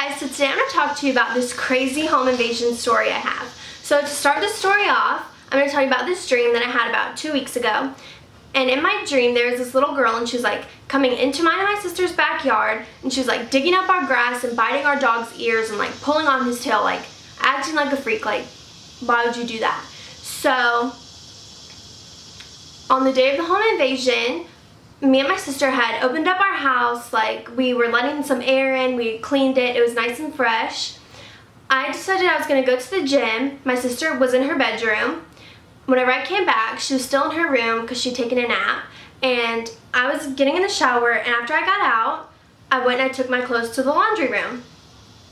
Guys, so today I'm going to talk to you about this crazy home invasion story I have. So to start the story off, I'm going to tell you about this dream that I had about 2 weeks ago. And in my dream, there was this little girl, and she was like coming into mine and my sister's backyard, and she was like digging up our grass and biting our dog's ears and like pulling on his tail, like acting like a freak. Like, why would you do that? So on the day of the home invasion, me and my sister had opened up our house, like we were letting some air in, we cleaned it, it was nice and fresh. I decided I was going to go to the gym. My sister was in her bedroom. Whenever I came back, she was still in her room because she'd taken a nap, and I was getting in the shower, and after I got out, I went and I took my clothes to the laundry room.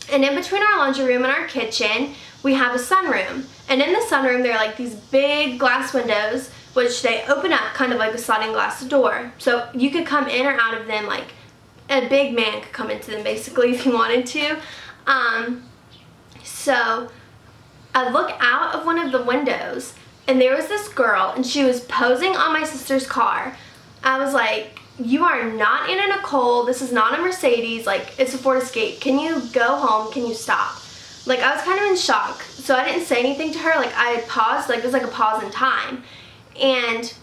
And in between our laundry room and our kitchen, we have a sunroom. And in the sunroom, there are like these big glass windows, which they open up kind of like a sliding glass door. So you could come in or out of them, like a big man could come into them basically if he wanted to. So I look out of one of the windows, and there was this girl, and she was posing on my sister's car. I was like, you are not in a Nicole, this is not a Mercedes, like it's a Ford Escape. Can you go home? Can you stop? Like, I was kind of in shock, so I didn't say anything to her. Like, I paused, like it was like a pause in time. And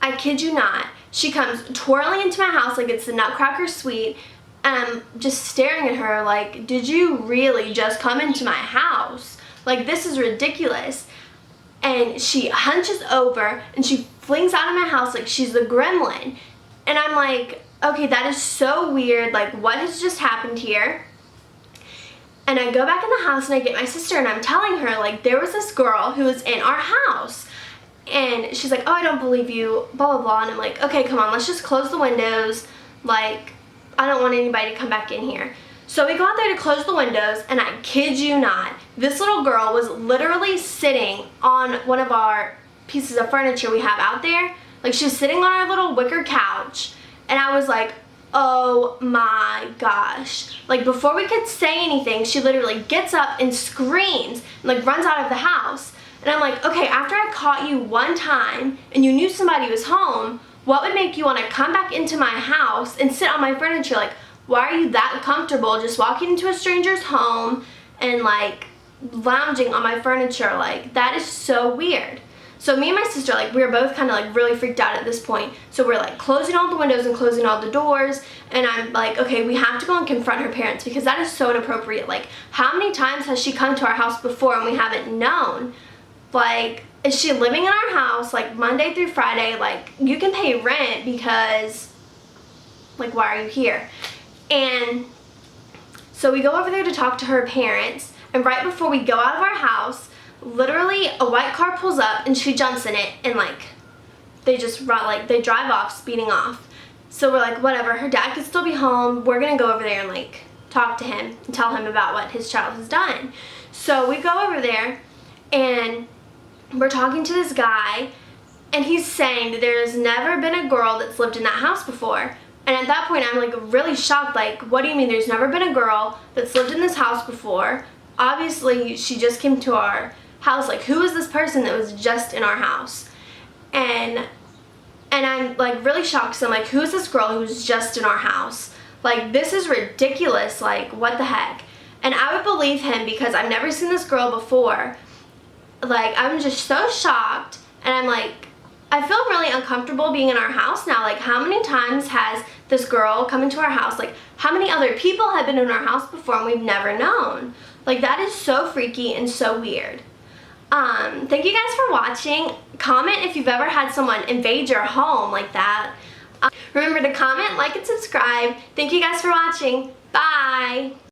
I kid you not, she comes twirling into my house like it's the Nutcracker Suite, and I'm just staring at her like, did you really just come into my house? Like, this is ridiculous. And she hunches over and she flings out of my house like she's the gremlin. And I'm like, okay, that is so weird. Like, what has just happened here? And I go back in the house and I get my sister, and I'm telling her, like, there was this girl who was in our house. And she's like, oh, I don't believe you, blah, blah, blah. And I'm like, okay, come on, let's just close the windows. Like, I don't want anybody to come back in here. So we go out there to close the windows, and I kid you not, this little girl was literally sitting on one of our pieces of furniture we have out there. Like, she was sitting on our little wicker couch, and I was like, oh my gosh. Like, before we could say anything, she literally gets up and screams and like runs out of the house. And I'm like, okay, after I caught you one time and you knew somebody was home, what would make you want to come back into my house and sit on my furniture? Like, why are you that comfortable just walking into a stranger's home and like lounging on my furniture? Like, that is so weird. So me and my sister, like, we were both kind of like really freaked out at this point. So we're like closing all the windows and closing all the doors, and I'm like, okay, we have to go and confront her parents because that is so inappropriate. Like, how many times has she come to our house before and we haven't known? Like, is she living in our house like Monday through Friday? Like, you can pay rent because, like, why are you here? And so we go over there to talk to her parents, and right before we go out of our house, literally a white car pulls up and she jumps in it, and like they just run, like they drive off, speeding off. So we're like, whatever, her dad could still be home, we're gonna go over there and like talk to him and tell him about what his child has done. So we go over there and we're talking to this guy, and he's saying that there's never been a girl that's lived in that house before. And at that point, I'm like really shocked. Like, what do you mean there's never been a girl that's lived in this house before? Obviously, she just came to our house. Like, who is this person that was just in our house? And I'm like really shocked. So I'm like, who is this girl who was just in our house? Like, this is ridiculous. Like, what the heck? And I would believe him because I've never seen this girl before. Like, I'm just so shocked, and I'm like, I feel really uncomfortable being in our house now. Like, how many times has this girl come into our house? Like, how many other people have been in our house before and we've never known? Like, that is so freaky and so weird. Thank you guys for watching. Comment if you've ever had someone invade your home like that. Remember to comment, like, and subscribe. Thank you guys for watching. Bye!